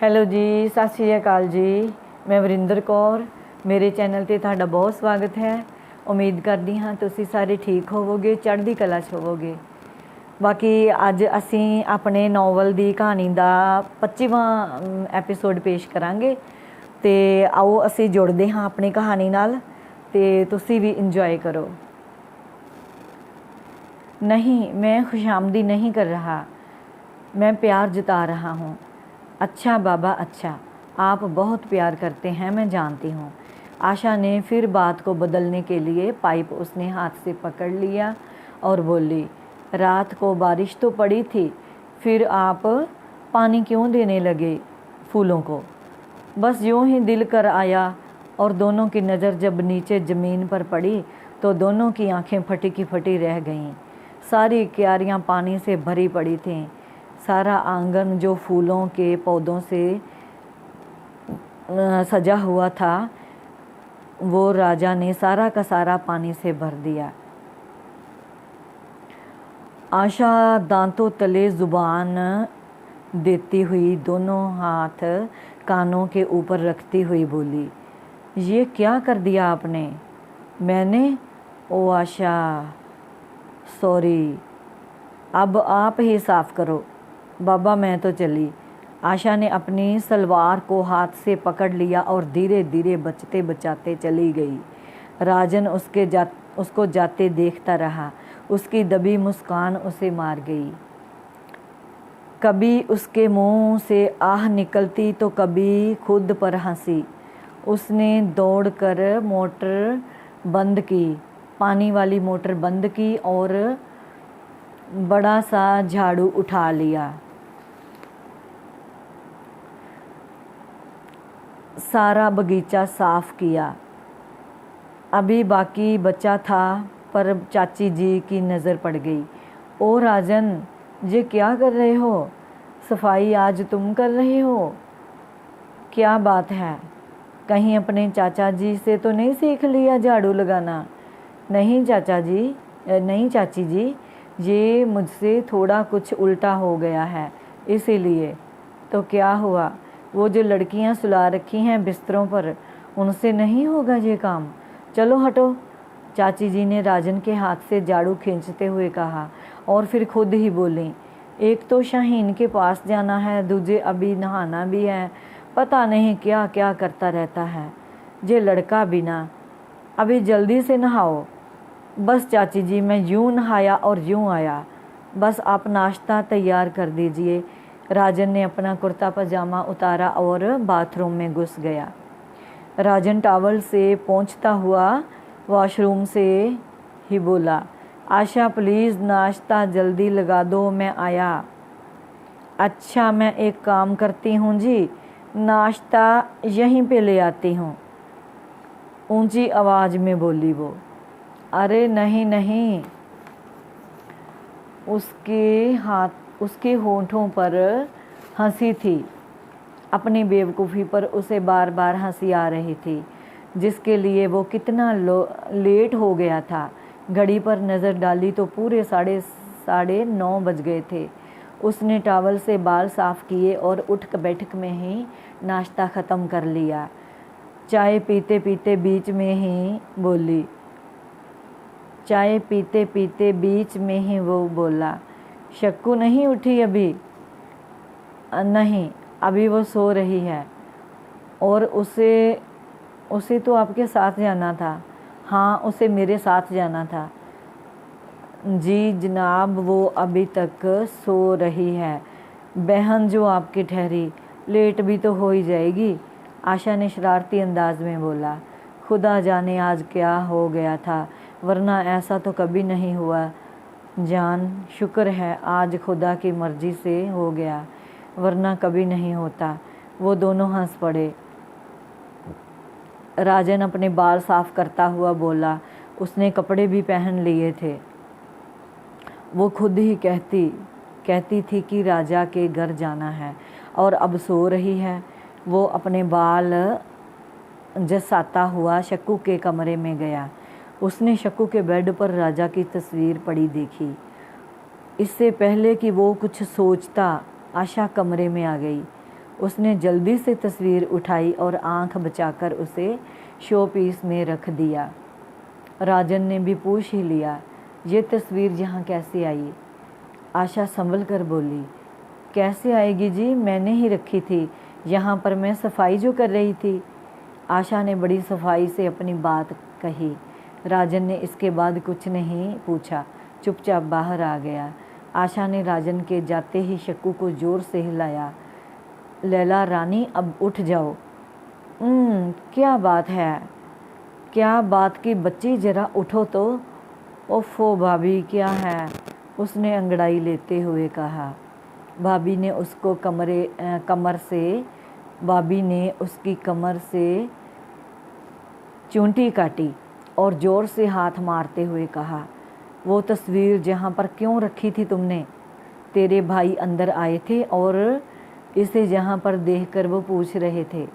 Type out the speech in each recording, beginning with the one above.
Hello ਜੀ, ਸਤਿ ਸ਼੍ਰੀ ਅਕਾਲ ਜੀ। ਮੈਂ ਵਰਿੰਦਰ ਕੌਰ। ਮੇਰੇ ਚੈਨਲ ਤੇ ਤੁਹਾਡਾ ਬਹੁਤ ਸਵਾਗਤ ਹੈ। ਉਮੀਦ ਕਰਦੀ ਹਾਂ ਤੁਸੀਂ ਸਾਰੇ ਠੀਕ ਹੋਵੋਗੇ, ਚੜ੍ਹਦੀ ਕਲਾ 'ਚ ਹੋਵੋਗੇ। ਬਾਕੀ ਅੱਜ ਅਸੀਂ ਆਪਣੇ ਨਾਵਲ ਦੀ ਕਹਾਣੀ ਦਾ 25ਵਾਂ ਐਪੀਸੋਡ ਪੇਸ਼ ਕਰਾਂਗੇ ਅਤੇ ਆਓ ਅਸੀਂ ਜੁੜਦੇ ਹਾਂ ਆਪਣੀ ਕਹਾਣੀ ਨਾਲ ਅਤੇ ਤੁਸੀਂ ਵੀ ਇੰਜੋਏ ਕਰੋ। नहीं, मैं खुशामदी नहीं कर रहा, मैं प्यार जता रहा हूँ। अच्छा बाबा अच्छा, आप बहुत प्यार करते हैं, मैं जानती हूँ। आशा ने फिर बात को बदलने के लिए पाइप उसने हाथ से पकड़ लिया और बोली, रात को बारिश तो पड़ी थी, फिर आप पानी क्यों देने लगे फूलों को? बस यूँ ही दिल कर आया। और दोनों की नज़र जब नीचे ज़मीन पर पड़ी तो दोनों की आंखें फटी की फटी रह गईं। सारी क्यारियाँ पानी से भरी पड़ी थीं। सारा आंगन जो फूलों के पौधों से सजा हुआ था वो राजा ने सारा का सारा पानी से भर दिया। आशा दांतों तले ज़ुबान देती हुई दोनों हाथ कानों के ऊपर रखती हुई बोली, ये क्या कर दिया आपने? मैंने? ओ आशा, सॉरी, अब आप ही साफ़ करो। बाबा मैं तो चली। आशा ने अपनी सलवार को हाथ से पकड़ लिया और धीरे धीरे बचते बचाते चली गई। राजन उसको जाते देखता रहा। उसकी दबी मुस्कान उसे मार गई। कभी उसके मुंह से आह निकलती तो कभी खुद पर हंसी। उसने दौड़कर मोटर बंद की, पानी वाली मोटर बंद की और बड़ा सा झाड़ू उठा लिया। सारा बगीचा साफ किया। अभी बाकी बचा था पर चाची जी की नज़र पड़ गई। ओ राजन, ये क्या कर रहे हो? सफाई आज तुम कर रहे हो? क्या बात है, कहीं अपने चाचा जी से तो नहीं सीख लिया झाड़ू लगाना? नहीं चाचा जी, नहीं चाची जी, ये मुझसे थोड़ा कुछ उल्टा हो गया है इसीलिए। तो क्या हुआ? वो जो लड़कियां सुला रखी हैं बिस्तरों पर, उनसे नहीं होगा ये काम? चलो हटो। चाची जी ने राजन के हाथ से झाड़ू खींचते हुए कहा और फिर खुद ही बोली, एक तो शाहीन के पास जाना है, दूजे अभी नहाना भी है, पता नहीं क्या क्या करता रहता है ये लड़का भी ना। अभी जल्दी से नहाओ। बस चाची जी, मैं यूँ नहाया और यूँ आया, बस आप नाश्ता तैयार कर दीजिए। राजन ने अपना कुर्ता पजामा उतारा और बाथरूम में घुस गया। राजन टॉवल से पोंछता हुआ वॉशरूम से ही बोला, आशा प्लीज़ नाश्ता जल्दी लगा दो, मैं आया। अच्छा, मैं एक काम करती हूँ जी, नाश्ता यहीं पे ले आती हूँ, ऊंची आवाज़ में बोली वो। अरे नहीं नहीं। उसके होंठों पर हंसी थी। अपनी बेवकूफ़ी पर उसे बार बार हंसी आ रही थी, जिसके लिए वो कितना लेट हो गया था। घड़ी पर नज़र डाली तो पूरे साढ़े 9 बज गए थे। उसने टॉवल से बाल साफ़ किए और उठ बैठक में ही नाश्ता ख़त्म कर लिया। चाय पीते पीते बीच में ही वो बोला, शक्कू नहीं उठी अभी? नहीं, अभी वो सो रही है। और उसे तो आपके साथ जाना था? हाँ, उसे मेरे साथ जाना था। जी जनाब, वो अभी तक सो रही है। बहन जो आपकी ठहरी, लेट भी तो हो ही जाएगी। आशा ने शरारती अंदाज में बोला। खुदा जाने आज क्या हो गया था, वरना ऐसा तो कभी नहीं हुआ जान। शुक्र है आज खुदा की मर्ज़ी से हो गया, वरना कभी नहीं होता। वो दोनों हंस पड़े। राजन अपने बाल साफ़ करता हुआ बोला, उसने कपड़े भी पहन लिए थे। वो खुद ही कहती थी कि राजा के घर जाना है और अब सो रही है। वो अपने बाल जसाता हुआ शक्कू के कमरे में गया। उसने शक्कू के बेड पर राजा की तस्वीर पड़ी देखी। इससे पहले कि वो कुछ सोचता, आशा कमरे में आ गई। उसने जल्दी से तस्वीर उठाई और आंख बचाकर उसे शो पीस में रख दिया। राजन ने भी पूछ ही लिया, ये तस्वीर यहाँ कैसे आई? आशा संभल कर बोली, कैसे आएगी जी, मैंने ही रखी थी यहाँ पर, मैं सफाई जो कर रही थी। आशा ने बड़ी सफाई से अपनी बात कही। राजन ने इसके बाद कुछ नहीं पूछा, चुपचाप बाहर आ गया। आशा ने राजन के जाते ही शक्कू को जोर से हिलाया। लैला रानी, अब उठ जाओ। क्या बात है, क्या बात की बच्ची, ज़रा उठो तो। ओफो भाभी, क्या है? उसने अंगड़ाई लेते हुए कहा। भाभी ने उसकी कमर से चूंटी काटी और ज़ोर से हाथ मारते हुए कहा, वो तस्वीर जहाँ पर क्यों रखी थी तुमने? तेरे भाई अंदर आए थे और इसे जहाँ पर देखकर वो पूछ रहे थे।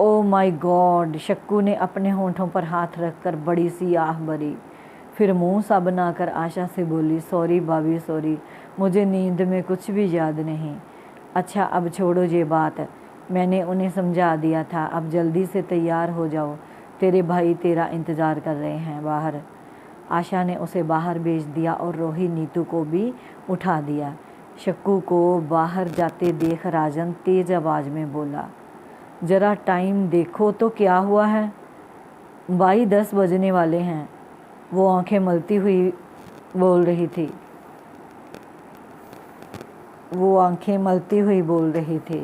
Oh my God! शक्कू ने अपने होंठों पर हाथ रखकर बड़ी सी आह भरी। फिर मुंह सा बनाकर आशा से बोली, सॉरी भाभी सॉरी, मुझे नींद में कुछ भी याद नहीं। अच्छा अब छोड़ो ये बात, मैंने उन्हें समझा दिया था, अब जल्दी से तैयार हो जाओ, तेरे भाई तेरा इंतज़ार कर रहे हैं बाहर। आशा ने उसे बाहर भेज दिया और रोही नीतू को भी उठा दिया। शक्कू को बाहर जाते देख राजन तेज आवाज़ में बोला, ज़रा टाइम देखो तो क्या हुआ है? भाई 10 बजने वाले हैं। वो आंखें मलती हुई बोल रही थी।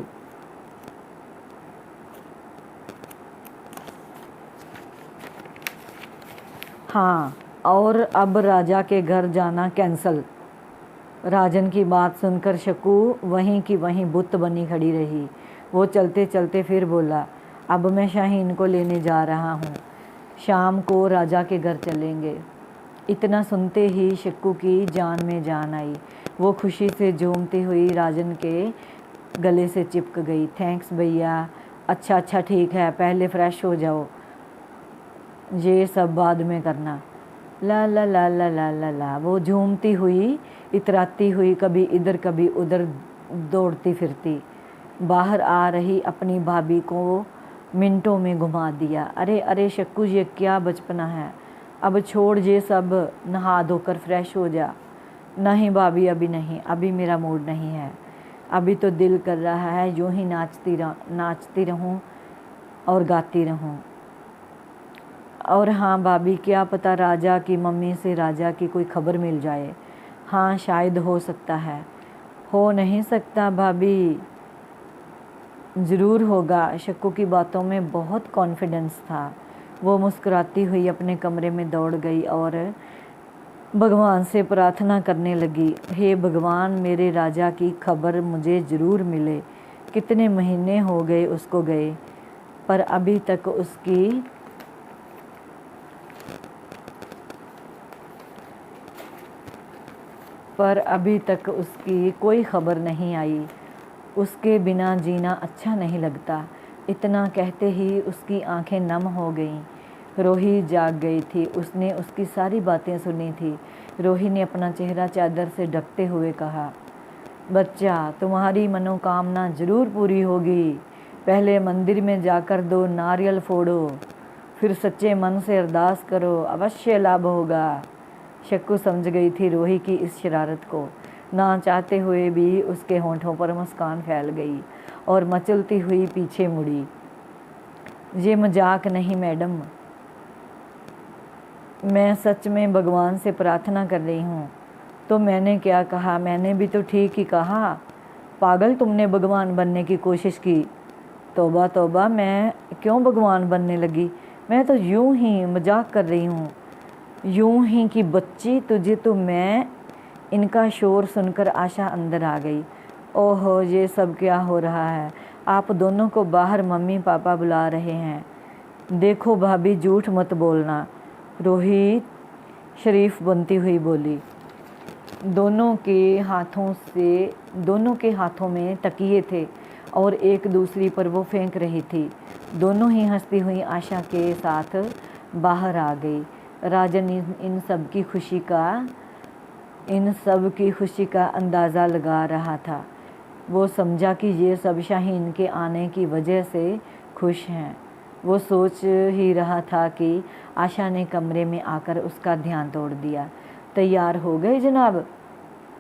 हाँ, और अब राजा के घर जाना कैंसल। राजन की बात सुनकर शक्कू वहीं की वहीं बुत बनी खड़ी रही। वो चलते चलते फिर बोला, अब मैं शाहीन को लेने जा रहा हूँ, शाम को राजा के घर चलेंगे। इतना सुनते ही शक्कू की जान में जान आई। वो खुशी से झूमती हुई राजन के गले से चिपक गई। थैंक्स भैया, अच्छा ठीक है, पहले फ्रेश हो जाओ, ये सब बाद में करना। ला ला ला ला ला ला ला। वो झूमती हुई, इतराती हुई, कभी इधर कभी उधर दौड़ती फिरती बाहर आ रही अपनी भाभी को मिनटों में घुमा दिया। अरे अरे शक्कू, ये क्या बचपना है, अब छोड़ ये सब, नहा धोकर फ्रेश हो जा। नहीं भाभी अभी नहीं, अभी मेरा मूड नहीं है, अभी तो दिल कर रहा है यूं ही नाचती रहूं और गाती रहूं। और हाँ भाभी, क्या पता राजा की मम्मी से राजा की कोई खबर मिल जाए। हाँ शायद हो सकता है। हो नहीं सकता भाभी, ज़रूर होगा। शक्कू की बातों में बहुत कॉन्फिडेंस था। वो मुस्कुराती हुई अपने कमरे में दौड़ गई और भगवान से प्रार्थना करने लगी, हे भगवान, मेरे राजा की खबर मुझे ज़रूर मिले। कितने महीने हो गए उसको गए, पर अभी तक उसकी कोई खबर नहीं आई। उसके बिना जीना अच्छा नहीं लगता। इतना कहते ही उसकी आंखें नम हो गईं। रोही जाग गई थी। उसने उसकी सारी बातें सुनी थी। रोही ने अपना चेहरा चादर से ढकते हुए कहा, बच्चा, तुम्हारी मनोकामना ज़रूर पूरी होगी। पहले मंदिर में जाकर 2 नारियल फोड़ो, फिर सच्चे मन से अरदास करो, अवश्य लाभ होगा। शक्कू समझ गई थी रोही की इस शरारत को। ना चाहते हुए भी उसके होंठों पर मुस्कान फैल गई और मचलती हुई पीछे मुड़ी। ये मजाक नहीं मैडम, मैं सच में भगवान से प्रार्थना कर रही हूँ। तो मैंने क्या कहा? मैंने भी तो ठीक ही कहा। पागल, तुमने भगवान बनने की कोशिश की। तौबा तौबा, मैं क्यों भगवान बनने लगी? मैं तो यूं ही मजाक कर रही हूँ। यूं ही कि बच्ची, तुझे तो मैं। इनका शोर सुनकर आशा अंदर आ गई। ओहो, ये सब क्या हो रहा है? आप दोनों को बाहर मम्मी पापा बुला रहे हैं। देखो भाभी, झूठ मत बोलना, रोही शरीफ बनती हुई बोली। दोनों के हाथों में तकिए थे और एक दूसरी पर वो फेंक रही थी। दोनों ही हंसती हुई आशा के साथ बाहर आ गई। राजन इन सब की खुशी का अंदाज़ा लगा रहा था। वो समझा कि ये सब शाहीन के आने की वजह से खुश हैं। वो सोच ही रहा था कि आशा ने कमरे में आकर उसका ध्यान तोड़ दिया। तैयार हो गए जनाब?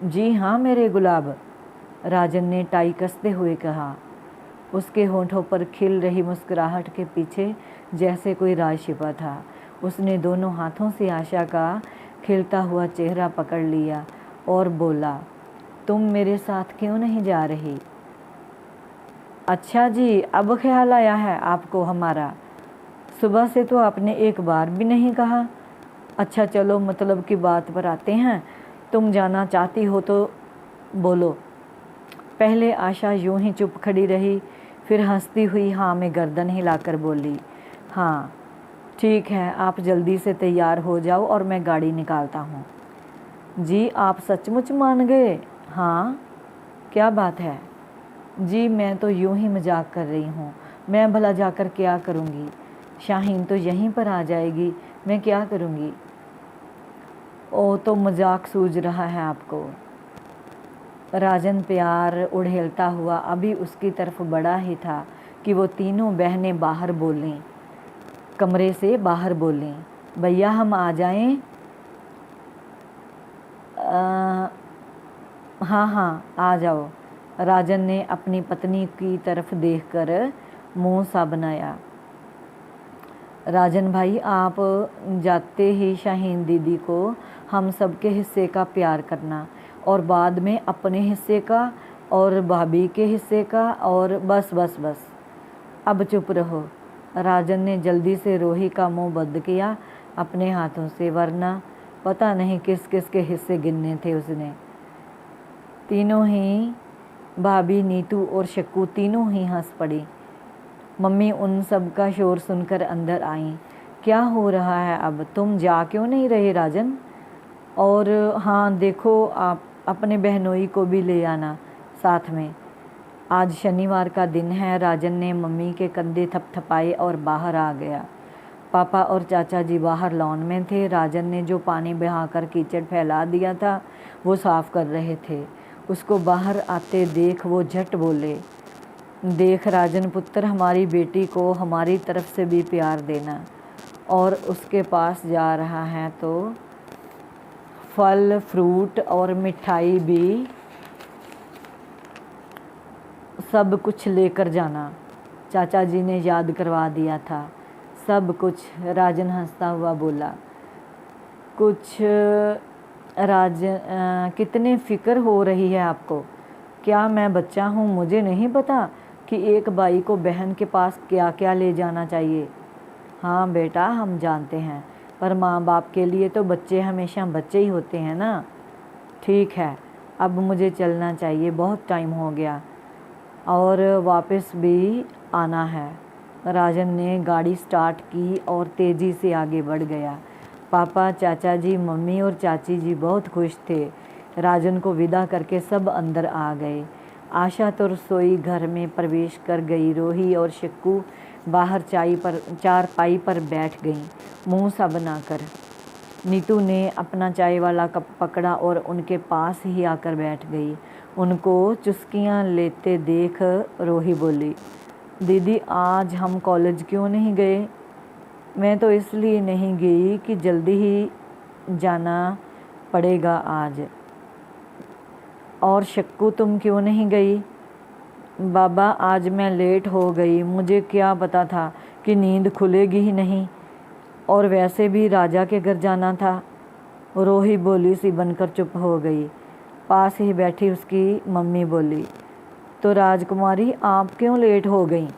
जी हाँ मेरे गुलाब, राजन ने टाई कसते हुए कहा। उसके होंठों पर खिल रही मुस्कुराहट के पीछे जैसे कोई राज छिपा था। उसने दोनों हाथों से आशा का खिलता हुआ चेहरा पकड़ लिया और बोला, तुम मेरे साथ क्यों नहीं जा रही? अच्छा जी, अब ख्याल आया है आपको हमारा? सुबह से तो आपने एक बार भी नहीं कहा। अच्छा चलो, मतलब की बात पर आते हैं। तुम जाना चाहती हो तो बोलो। पहले आशा यूं ही चुप खड़ी रही, फिर हंसती हुई हाँ में गर्दन हिलाकर बोली, हाँ ठीक है, आप जल्दी से तैयार हो जाओ और मैं गाड़ी निकालता हूँ। जी आप सचमुच मान गए? हाँ, क्या बात है? जी मैं तो यूं ही मजाक कर रही हूँ, मैं भला जाकर क्या करूँगी? शाहीन तो यहीं पर आ जाएगी, मैं क्या करूँगी? ओ तो मजाक सूझ रहा है आपको? राजन प्यार उड़ेलता हुआ अभी उसकी तरफ बढ़ा ही था कि वो तीनों बहनें बाहर बोलें, कमरे से बाहर बोलें, भैया हम आ जाएं? हाँ हाँ आ जाओ। राजन ने अपनी पत्नी की तरफ देखकर मुंह सा बनाया। राजन भाई आप जाते ही शाहीन दीदी को हम सबके हिस्से का प्यार करना और बाद में अपने हिस्से का और भाभी के हिस्से का, और बस बस बस अब चुप रहो। राजन ने जल्दी से रोही का मुंह बंद किया अपने हाथों से, वरना पता नहीं किस किस के हिस्से गिनने थे उसने। तीनों ही भाभी, नीतू और शक्कू तीनों ही हंस पड़ी। मम्मी उन सब का शोर सुनकर अंदर आईं। क्या हो रहा है अब? तुम जा क्यों नहीं रहे राजन? और हाँ देखो, आप अपने बहनोई को भी ले आना साथ में। आज शनिवार का दिन है। राजन ने मम्मी के कंधे थपथपाए और बाहर आ गया। पापा और चाचा जी बाहर लॉन में थे। राजन ने जो पानी बहाकर कीचड़ फैला दिया था वो साफ कर रहे थे। उसको बाहर आते देख वो झट बोले, देख राजन पुत्र, हमारी बेटी को हमारी तरफ से भी प्यार देना। और उसके पास जा रहा है तो फल फ्रूट और मिठाई भी सब कुछ लेकर जाना। चाचा जी ने याद करवा दिया था सब कुछ। राजन हंसता हुआ बोला, कुछ राजन कितने फिक्र हो रही है आपको? क्या मैं बच्चा हूँ मुझे नहीं पता कि एक भाई को बहन के पास क्या क्या ले जाना चाहिए? हाँ बेटा हम जानते हैं, पर माँ बाप के लिए तो बच्चे हमेशा बच्चे ही होते हैं ना। ठीक है, अब मुझे चलना चाहिए, बहुत टाइम हो गया और वापस भी आना है। राजन ने गाड़ी स्टार्ट की और तेज़ी से आगे बढ़ गया। पापा, चाचा जी, मम्मी और चाची जी बहुत खुश थे। राजन को विदा करके सब अंदर आ गए। आशा तो रसोई घर में प्रवेश कर गई। रोही और शक्कू बाहर चारपाई पर बैठ गईं, मुंह सा बनाकर। नीतू ने अपना चाय वाला कप पकड़ा और उनके पास ही आकर बैठ गई। उनको चुस्कियां लेते देख रोही बोली, दीदी आज हम कॉलेज क्यों नहीं गए? मैं तो इसलिए नहीं गई कि जल्दी ही जाना पड़ेगा आज। और शक्कू तुम क्यों नहीं गई? बाबा आज मैं लेट हो गई, मुझे क्या पता था कि नींद खुलेगी ही नहीं, और वैसे भी राजा के घर जाना था। रोही बोली सी बनकर चुप हो गई। पास ही बैठी उसकी मम्मी बोली, तो राजकुमारी आप क्यों लेट हो गई?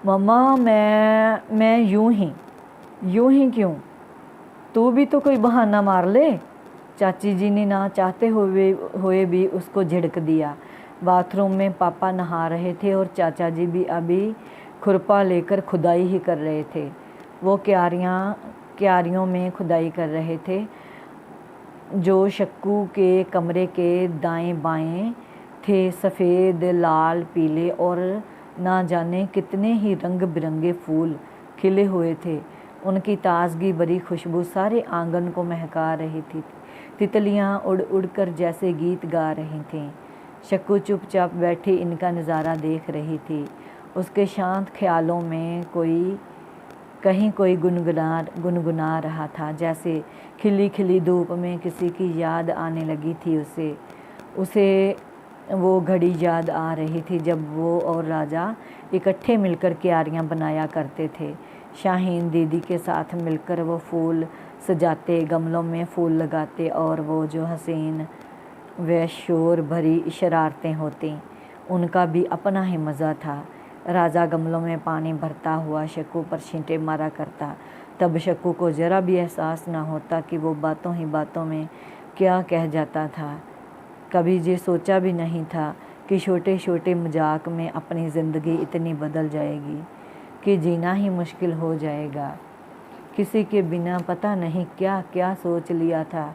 मम्मा मैं यूं ही क्यों? तू भी तो कोई बहाना मार ले। चाची जी ने ना चाहते हुए भी उसको झिड़क दिया। बाथरूम में पापा नहा रहे थे और चाचा जी भी अभी खुरपा लेकर खुदाई ही कर रहे थे। वो क्यारियों में खुदाई कर रहे थे जो शक्कू के कमरे के दाएं बाएं थे। सफ़ेद, लाल, पीले और ना जाने कितने ही रंग बिरंगे फूल खिले हुए थे। उनकी ताजगी भरी खुशबू सारे आंगन को महका रही थी। तितलियां उड़ उड़ कर जैसे गीत गा रही थीं। शक्कू चुपचाप बैठी इनका नज़ारा देख रही थी। उसके शांत ख्यालों में कहीं कोई गुनगुना रहा था, जैसे खिली खिली धूप में किसी की याद आने लगी थी। उसे वो घड़ी याद आ रही थी जब वो और राजा इकट्ठे मिलकर क्यारियाँ बनाया करते थे। शाहीन दीदी के साथ मिलकर वो फूल सजाते, गमलों में फूल लगाते और वो जो हसीन व शोर भरी शरारतें होती, उनका भी अपना ही मज़ा था। राजा गमलों में पानी भरता हुआ शक्कू पर छींटे मारा करता, तब शक्कू को ज़रा भी एहसास न होता कि वो बातों ही बातों में क्या कह जाता था। कभी ये सोचा भी नहीं था कि छोटे छोटे मजाक में अपनी ज़िंदगी इतनी बदल जाएगी कि जीना ही मुश्किल हो जाएगा। किसी के बिना पता नहीं क्या क्या सोच लिया था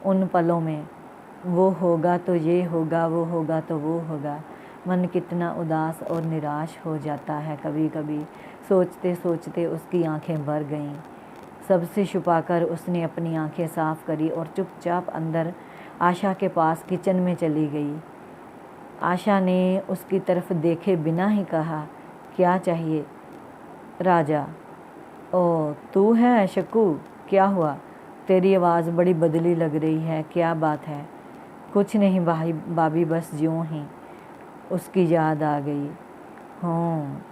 उन पलों में। वो होगा तो ये होगा, वो होगा तो वो होगा। मन कितना उदास और निराश हो जाता है कभी कभी। सोचते सोचते उसकी आंखें भर गईं। सबसे छुपाकर उसने अपनी आंखें साफ करी और चुपचाप अंदर आशा के पास किचन में चली गई। आशा ने उसकी तरफ देखे बिना ही कहा, क्या चाहिए? राजा, ओ तू है शक्कू, क्या हुआ? तेरी आवाज़ बड़ी बदली लग रही है, क्या बात है? कुछ नहीं भाई भाभी, बस यूँ ही उसकी याद आ गई।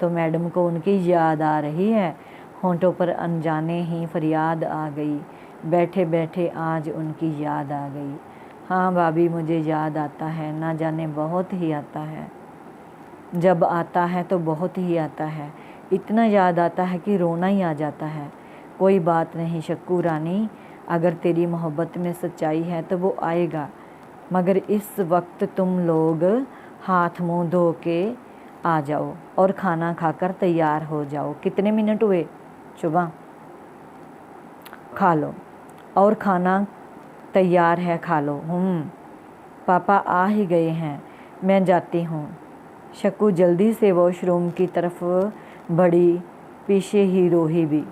तो मैडम को उनकी याद आ रही है। होंठों पर अनजाने ही फरियाद आ गई। बैठे बैठे आज उनकी याद आ गई। हाँ भाभी, मुझे याद आता है, ना जाने बहुत ही आता है। जब आता है तो बहुत ही आता है, इतना याद आता है कि रोना ही आ जाता है। कोई बात नहीं शक्कू रानी, अगर तेरी मोहब्बत में सच्चाई है तो वो आएगा, मगर इस वक्त तुम लोग हाथ मुंह धो के आ जाओ और खाना खाकर तैयार हो जाओ। कितने मिनट हुए? चुबा, खा लो और खाना तैयार है, खा लो। पापा आ ही गए हैं, मैं जाती हूँ। शक्कू जल्दी से वॉशरूम की तरफ बढ़ी, पीछे ही रोही भी।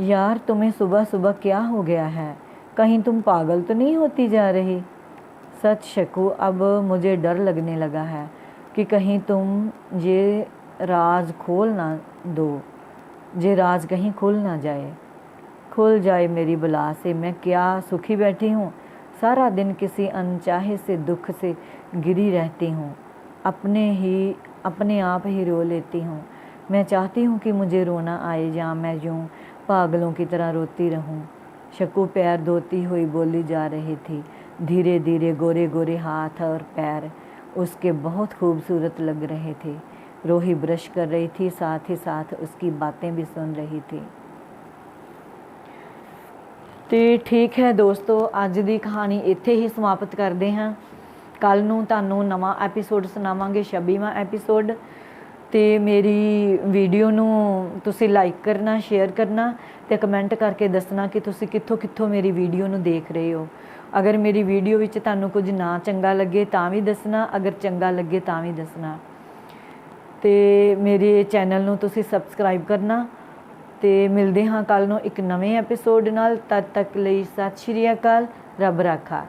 यार तुम्हें सुबह सुबह क्या हो गया है? कहीं तुम पागल तो नहीं होती जा रही? सच शक्कू, अब मुझे डर लगने लगा है कि कहीं तुम ये राज खोल ना दो, ये राज कहीं खुल ना जाए। खुल जाए मेरी बला से, मैं क्या सुखी बैठी हूँ? सारा दिन किसी अनचाहे से दुख से गिरी रहती हूँ, अपने आप ही रो लेती हूँ। मैं चाहती हूँ कि मुझे रोना आए, या मैं यूँ पागलों की तरह रोती रहूँ। शक्कू पैर धोती हुई बोली जा रही थी। धीरे धीरे गोरे गोरे हाथ और पैर उसके बहुत खूबसूरत लग रहे थे। रोही ब्रश कर रही थी, साथ ही साथ उसकी बातें भी सुन रही थी। तो ठीक है दोस्तों, अज की कहानी इत्थे ही समाप्त करते हैं। कल नूं तुहानूं नवां एपीसोड सुनावांगे, 26वां एपीसोड। तो मेरी वीडियो नूं तुसी लाइक करना, शेयर करना ते कमेंट करके दसना कि तुसी कित्थों कित्थों मेरी वीडियो नूं देख रहे हो। अगर मेरी वीडियो विच तुहानूं कुछ ना चंगा लगे तां भी दसना, अगर चंगा लगे तां भी दसना। तो मेरे चैनल नूं तुसी सबसक्राइब करना। तो मिलते हाँ कल नूं एक नवें एपीसोड नाल। तद तक लई सत श्री अकाल, रब राखा।